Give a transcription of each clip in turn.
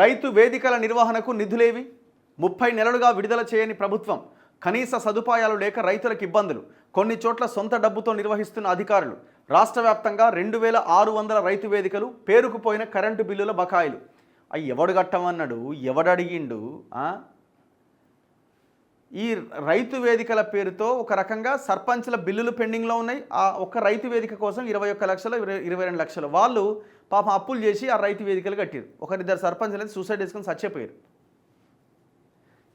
రైతు వేదికల నిర్వహణకు నిధులేవి? 30 నెలలుగా విడుదల చేయని ప్రభుత్వం. కనీస సదుపాయాలు లేక రైతులకు ఇబ్బందులు. కొన్ని చోట్ల సొంత డబ్బుతో నిర్వహిస్తున్న అధికారులు. రాష్ట్ర వ్యాప్తంగా 2600 రైతు వేదికలు, పేరుకుపోయిన కరెంటు బిల్లుల బకాయిలు. అవి ఎవడు కట్టమన్నాడు, ఎవడడిగిండు? ఈ రైతు వేదికల పేరుతో ఒక రకంగా సర్పంచ్ల బిల్లులు పెండింగ్లో ఉన్నాయి. ఆ ఒక్క రైతు వేదిక కోసం 21 లక్షలు 22 లక్షలు వాళ్ళు పాపం అప్పులు చేసి ఆ రైతు వేదికలు కట్టారు. ఒకరిద్దరు సర్పంచ్లు అయితే సూసైడ్ చేసుకుని చచ్చిపోయారు.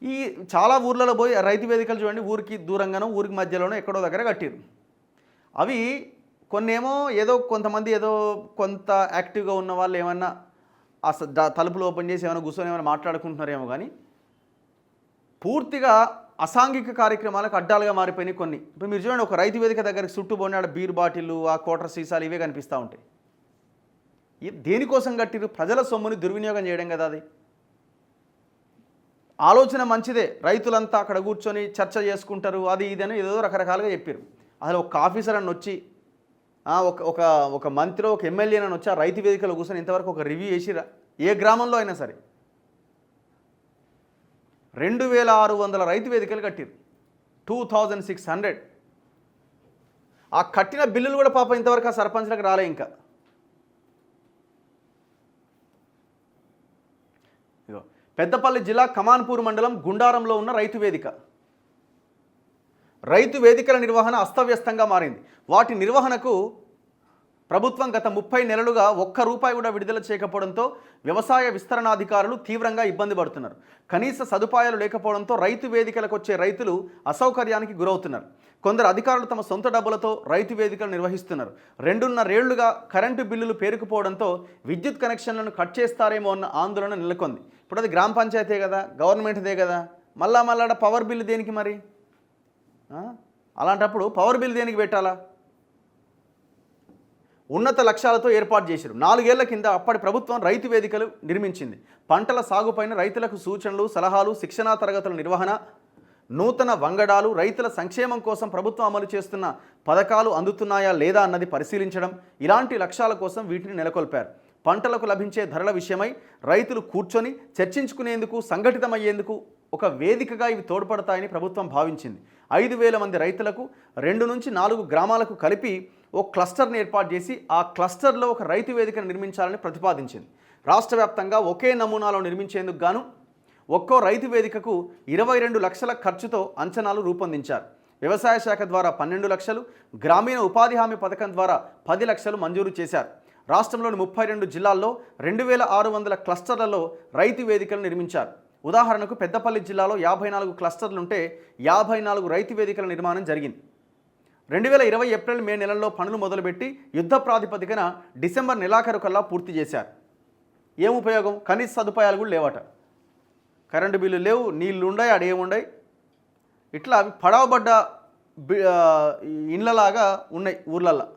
ఈ చాలా ఊర్లలో పోయి రైతు వేదికలు చూడండి, ఊరికి దూరంగానో ఊరికి మధ్యలోనో ఎక్కడో దగ్గర కట్టారు. అవి కొన్నేమో ఏదో కొంతమంది ఏదో కొంత యాక్టివ్గా ఉన్న వాళ్ళు ఏమన్నా ఆ తలుపులు ఓపెన్ చేసి ఏమైనా కూర్చొని ఏమైనా మాట్లాడుకుంటున్నారేమో, కానీ పూర్తిగా అసాంఘిక కార్యక్రమాలకు అడ్డాలుగా మారిపోయినాయి కొన్ని. ఇప్పుడు మీరు చూడండి, ఒక రైతు వేదిక దగ్గరికి చుట్టూ పోయినాడ బీర్ బాటిళ్ళు, ఆ కోటర్ సీసాలు ఇవే కనిపిస్తూ ఉంటాయి. దేనికోసం కట్టిరు? ప్రజల సొమ్ముని దుర్వినియోగం చేయడం కదా. అది ఆలోచన మంచిదే, రైతులంతా అక్కడ కూర్చొని చర్చ చేసుకుంటారు, అది ఇదని ఏదో రకరకాలుగా చెప్పారు. అసలు ఒక ఆఫీసర్ అని వచ్చి ఒక మంత్రి ఒక ఎమ్మెల్యే అని వచ్చి ఆ రైతు వేదికలో కూర్చొని ఇంతవరకు ఒక రివ్యూ చేసిరా? ఏ గ్రామంలో అయినా సరే. 2600 రైతు వేదికలు కట్టిరు, 2600. ఆ కట్టిన బిల్లులు కూడా పాపం ఇంతవరకు ఆ సర్పంచ్లకు రాలే. ఇంకా పెద్దపల్లి జిల్లా కమాన్పూర్ మండలం గుండారంలో ఉన్న రైతు వేదిక. రైతు వేదికల నిర్వహణ అస్తవ్యస్తంగా మారింది. వాటి నిర్వహణకు ప్రభుత్వం గత 30 నెలలుగా ఒక్క రూపాయి కూడా విడుదల చేయకపోవడంతో వ్యవసాయ విస్తరణాధికారులు తీవ్రంగా ఇబ్బంది పడుతున్నారు. కనీస సదుపాయాలు లేకపోవడంతో రైతు వేదికలకు వచ్చే రైతులు అసౌకర్యానికి గురవుతున్నారు. కొందరు అధికారులు తమ సొంత డబ్బులతో రైతు వేదికలు నిర్వహిస్తున్నారు. 2.5 ఏళ్లుగా కరెంటు బిల్లులు పేరుకుపోవడంతో విద్యుత్ కనెక్షన్లను కట్ చేస్తారేమో అన్న ఆందోళన నెలకొంది. ఇప్పుడు అది గ్రామ పంచాయతీ కదా, గవర్నమెంట్దే కదా, మళ్ళా పవర్ బిల్లు దేనికి మరి? అలాంటప్పుడు పవర్ బిల్ దేనికి పెట్టాలా? ఉన్నత లక్ష్యాలతో ఏర్పాటు చేశారు. 4 ఏళ్ల కింద అప్పటి ప్రభుత్వం రైతు వేదికలు నిర్మించింది. పంటల సాగుపైన రైతులకు సూచనలు, సలహాలు, శిక్షణా తరగతుల నిర్వహణ, నూతన వంగడాలు, రైతుల సంక్షేమం కోసం ప్రభుత్వం అమలు చేస్తున్న పథకాలు అందుతున్నాయా లేదా అన్నది పరిశీలించడం, ఇలాంటి లక్ష్యాల కోసం వీటిని నెలకొల్పారు. పంటలకు లభించే ధరల విషయమై రైతులు కూర్చొని చర్చించుకునేందుకు, సంఘటితమయ్యేందుకు ఒక వేదికగా ఇవి తోడ్పడతాయని ప్రభుత్వం భావించింది. 5000 మంది రైతులకు 2 నుంచి 4 గ్రామాలకు కలిపి ఓ క్లస్టర్ని ఏర్పాటు చేసి ఆ క్లస్టర్లో ఒక రైతు వేదికను నిర్మించాలని ప్రతిపాదించింది. రాష్ట్ర వ్యాప్తంగా ఒకే నమూనాలో నిర్మించేందుకు గాను ఒక్కో రైతు వేదికకు 22 లక్షల ఖర్చుతో అంచనాలు రూపొందించారు. వ్యవసాయ శాఖ ద్వారా 12 లక్షలు, గ్రామీణ ఉపాధి హామీ పథకం ద్వారా 10 లక్షలు మంజూరు చేశారు. రాష్ట్రంలోని 32 జిల్లాల్లో 2600 క్లస్టర్లలో రైతు వేదికలు నిర్మించారు. ఉదాహరణకు పెద్దపల్లి జిల్లాలో 54 క్లస్టర్లుంటే 54 రైతు వేదికల నిర్మాణం జరిగింది. 2020 ఏప్రిల్ మే నెలల్లో పనులు మొదలుపెట్టి యుద్ధ ప్రాతిపదికన డిసెంబర్ నెలాఖరు కల్లా పూర్తి చేశారు. ఏం ఉపయోగం? కనీస సదుపాయాలు కూడా లేవట. కరెంటు బిల్లు లేవు, నీళ్లు ఉన్నాయి, అడేముండయి. ఇట్లా పడవబడ్డ ఇండ్లలాగా ఉన్నాయి ఊర్లల్లో.